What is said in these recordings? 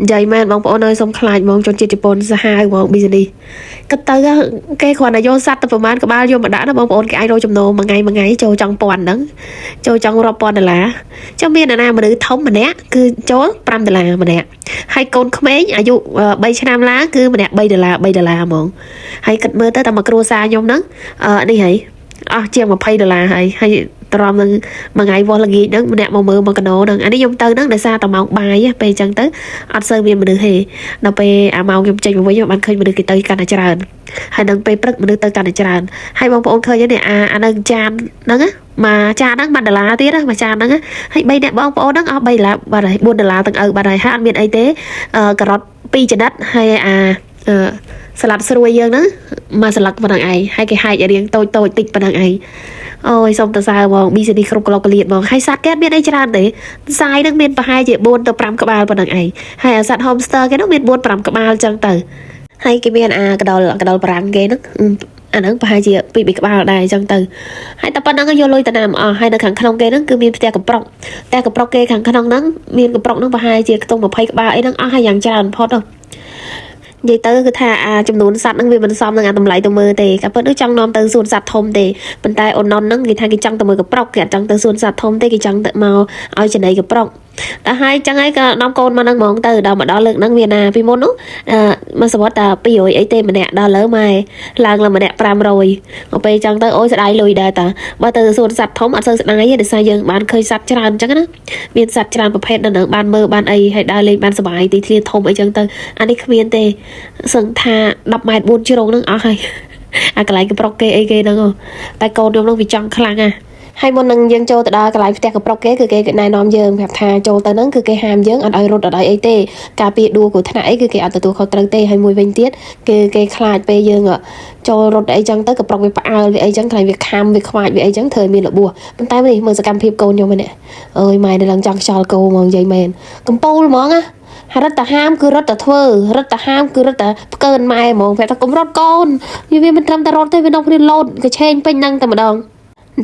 dày men bóng bỏ nơi xong khai mong cho chị bồn ra hai mong bây giờ đi cất tới cái khoản này vô sát tập man có bao nhiêu mà đã nó bóng bỏ cái ai đâu trong nô mà ngày cho trong pòn đó cho trong rập pòn là cho miền nào mà đứa thống mà nè cứ chó pram là mà nè hay con không mấy à dụ bay cho nam lá cứ mà nè bay là mong hay cất mơ tới tầm mà cua xa nhông đó đi hãy chiang mà pay là hay trom nâng mà ngày vô là gì đó nè màu mơ mà cái nổ đừng anh đi dùng tới đó để xa tao màu bài á về chân tới ăn sơ viên mà được hề đâu về màu game chơi với nhau bạn khơi mà được cái tới cả tràn hay đừng về prất mà được tới cả tràn hay mong ông khơi như này anh đang chan đó á mà cha đó mà là tiết đó mà cha đó á hay bay đẹp bông bố đó bay là bà này buôn là tầng bà này hát ăn miền ấy tế cà rốt pi trên đất hay salad sôi dương đó mà salad vào đằng ấy hay cái hai giờ riêng tôi tịch vào đằng ấy ôi xong từ sao mà bây giờ đi không có liệt mà hay sát kết biết đấy cho anh đấy sai nước miền và hai chị buôn từ pram các bao vào đằng ấy hay sát homester cái nước miền buôn pram các bao chân từ hay cái miền cái đầu brand cái nó anh ấy và hai chị bị các bao đây chân từ hay tập nó vô lôi từ nam hai đứa khẳng không cái nó cứ miền te cặp prong cái khẳng không nó miền cặp prong nó và hai chị tung một hay các bao ấy nó hai dạng tràn phốt đâu vậy tới cái thà trong núi sạt năng vì mình xong năng tầm lại tụi mơ thì các bữa trong non tới xuân sạt thôm thì bên tai ôn non năng cái thang cái trong tụi mơ cái prong kẹt trong tới xuân sạt thôm thì cái trong tự màu ở trên đây cái prong đã hai chẳng ấy cái năm con mà năng mong từ đầu mà đó lực năng việt nam vì môn nó mà sao ta bây giờ ấy tên mà nè đó lớn mày là mà nè pram rồi ở bây trong tới ôi sẽ đai lùi đời ta và từ xuân sạt thôm ở sơn sẽ đai để sai dừng bạn khơi sạt tràn chẳng á viên sạt tràn một phen nữa ban mơ ban ấy hay đai lên ban sờ bài thì thiên thôm ở chân tới anh ấy khuyên tê sừng tha đập mày buôn chưa đâu nó hay cái lại cái prok cái đó không tại con nó vì trong khlang hai môn năng dân châu từ đó cái lại cái prok cái này nom dương hoặc thà châu tới nó cái hàm dương ở đây rồi ở đây ấy tê cà phê đua của thế này cái ở từ khâu trăng tê hay mùi vinh tiết cái khai pe dương ạ châu rồi ấy chẳng tới cái prok với bao ấy chẳng thành việc ham việc khoai việc ấy chẳng thời miền là bùa bên tay mình sẽ cam phim câu nhau mày nè ơi mày đây là chẳng cho câu mà dây mền cầm pol món á rất là ham cứ rất là thơ rất là ham cứ rất là cơn mai mà phải ta cũng rót con như vì mình làm ta rót tới bên đông đi lột cái chen bên năng ta mà đồng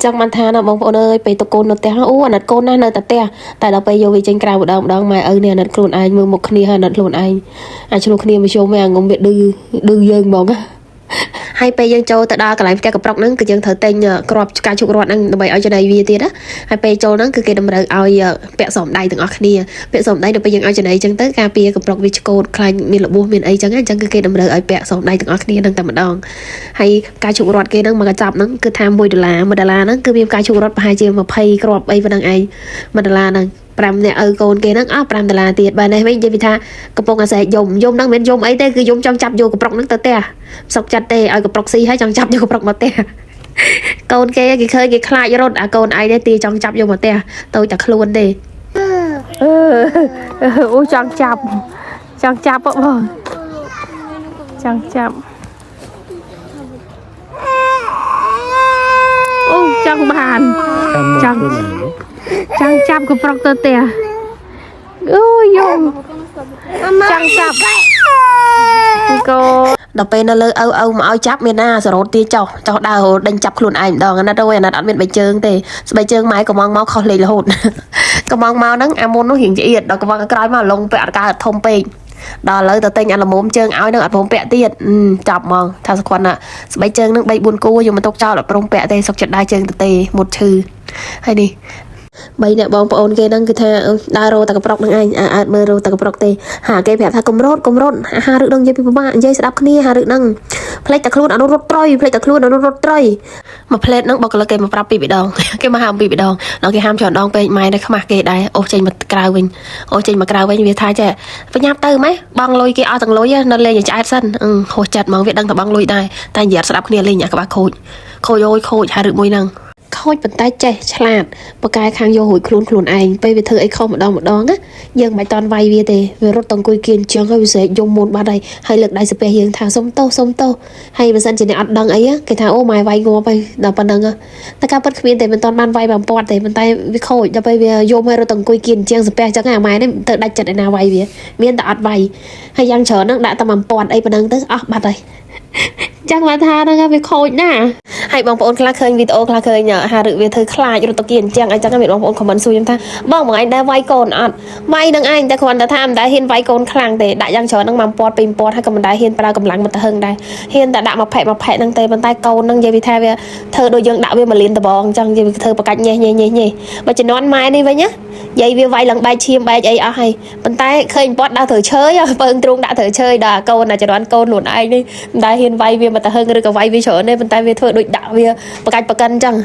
trong man tha nó bông bông ơiไปตะโกนnó téอันนั้นโกนนั่นแต่แต่แต่เราไปโยวิจังกราวดองมาเนี่ยนั่นខ្លួនឯងមើលមុខគ្នាហើយนั่นខ្លួនឯងអាចឆ្លុះគ្នាមកជុំមកងំវាឌឺយើងហ្មងហើយពេលយើងចូលទៅដល់កន្លែងផ្ទះកប្រុកហ្នឹងគឺយើងត្រូវតែងក្របការជុករត់ហ្នឹងដើម្បីឲ្យចំណៃវាទៀតណាហើយពេលចូលហ្នឹងគឺគេតម្រូវឲ្យពាក់សំដៃទាំងអស់គ្នាពាក់សំដៃដល់ពេលយើងឲ្យចំណៃអញ្ចឹងទៅការពារកប្រុកវាឆ្កូតខ្លាញ់មានរបួសមានអីអញ្ចឹងគឺគេតម្រូវឲ្យពាក់សំដៃទាំងអស់គ្នាហ្នឹងតែម្ដងហើយការជុករត់គេហ្នឹងមកកញ្ចប់ហ្នឹងគឺថា$1 $1ហ្នឹងគឺមានការជុករត់ប្រហែលជា20គ្រាប់អីប៉ុណ្ណឹងឯង$1ហ្នឹង5អ្នកឪកូនគេហ្នឹង$5ទៀតបាទនេះវិញនិយាយថាកំពុងអាស្រ័យយំហ្នឹងមិនយំអីទេគឺយំចង់ចាប់យកកប្រុកហ្នឹងទៅផ្ទះសុកចិត្តទេឲ្យកប្រុកស៊ីហើយចង់ចាប់យកកប្រុកមកផ្ទះកូនគេឃើញគេខ្លាចរត់អាកូនឯងទេទីចង់ចាប់យកមកផ្ទះទៅតែខ្លួនទេអូចង់ចាប់បងចង់ចាប់អូចង់បានចង់ចាប់កប្រុកទៅផ្ទះអូយំចង់ចាប់កូដល់ពេលនៅលើឪមកឲ្យចាប់មានណាសរោតទាចោះដើរដេញចាប់ខ្លួនឯងម្ដងអាណិតអើយអាណិតអត់មានបីជើងទេស្បែកជើងម៉ែកំងមកខុសលេខរហូតកំងមកហ្នឹងអាមុននោះរៀងចៀតដល់កំងក្រោយមកលងពាក់អត់កើធំពេកដល់ឥឡូវទៅទិញអាល្មមជើងឲ្យនឹងអត់ព្រមពាក់ទៀតចាប់ហ្មងថាសគាត់ណាស្បែកជើងនឹង3 4គូយកមកទុកចោលអត់ព្រមពាក់ទេសុកចិត្តដើរជើងទៅទេមុតឈឺហើយនេះបីអ្នកបងប្អូនគេហ្នឹងគឺថាដើររោតកប្រុកនឹងឯងអត់មើលរោតកប្រុកទេហាគេប្រាប់ថាកុំរត់ហារឹកនឹងនិយាយពីពិបាកនិយាយស្ដាប់គ្នាហារឹកនឹងផ្លេចតែខ្លួនអនុរត់ត្រយផ្លេចតែខ្លួនអនុរត់ត្រយមួយផ្លេតហ្នឹងបុគ្គលិកគេមកប្រាប់ពីម្ដងគេមកហាមពីម្ដងដល់គេហាមច្រើនដងពេកម៉ែនៅខ្មាស់គេដែរអូសចេញមកក្រៅវិញវាថាចេះប្រញាប់ទៅម៉េះបងលុយគេអស់ទាំងលុយនៅលេងឆ្អែតសិនហោះចិត្តហ្មងវាដឹងតែបងលុយដែរតែនិយាយស្ដាប់គ្នាលេងអាក្បាស់ខូចហារឹកមួយហ្នឹងខូចប៉ុន្តែចេះឆ្លាតបកកែខាងយករួចខ្លួនឯងពេលវាធ្វើអីខុសម្ដងណាយើងមិនតន់វាយវាទេវារត់តអង្គុយគៀនជាងហើយវាស្រែកយំមុនបាត់ហើយលើកដៃសាពះយើងថាសុំទោសហើយបើសិនជាអ្នកអត់ដឹងអីគេថាអូម៉ែវាយងាប់ហើយដល់ប៉ុណ្្នឹងតែការពិតគ្មានទេមិនតន់បានវាយបំពាត់ទេប៉ុន្តែវាខូចដល់ពេលវាយំហើយរត់តអង្គុយគៀនជាងសាពះចឹងអាម៉ែនេះទៅដាច់ចិត្តឯណាវាយវាមានតែអត់វាយហើយយ៉ាងច្រើនហ្នឹងដាក់តែបំពាត់អីប៉ុណ្្នឹងទៅអស់បាត់ហើយ Chắc mà tha nó gặp việc khôi nè ហើយបងប្អូនខ្លះឃើញវីដេអូខ្លះឃើញហាឬវាធ្វើខ្លាចរត់ទៅគៀនអញ្ចឹងអញ្ចឹងមានបងប្អូនខមមិនសួរខ្ញុំថាបងឯងដែរវាយកូនអត់វាយនឹងឯងតែគ្រាន់តែថាមិនដែលហ៊ានវាយកូនខ្លាំងទេដាក់យ៉ាងច្រើននឹងមកពាត់ពីពាត់ហើយក៏មិនដែលហ៊ានប្រើកម្លាំងមកទៅហឹងដែរហ៊ានតែដាក់មកផែហ្នឹងទេប៉ុន្តែកូនហ្នឹងនិយាយវាថាវាធ្វើដូចយើងដាក់វាមកលៀនដបងអញ្ចឹងនិយាយវាធ្វើប្រកាច់ញេះបើជំនាន់ម៉ែនេះវិញណាយាយវាវាយឡើងបែកឈាមបែកអីអស់ហើយប៉ុន្តែឃើញពាត់ដើរត្រូវឈើពើងទ្រូងដាក់ត្រូវឈើដល់កូនជំនាន់កូនខ្លួនឯងនេះមិនដែលហ៊ានវាយវាមកទៅហឹងឬក៏វាយវាច្រើនទេប៉ុន្តែវាធ្វើដូចដាក់វាប្រកាច់ប្រកិនអញ្ចឹង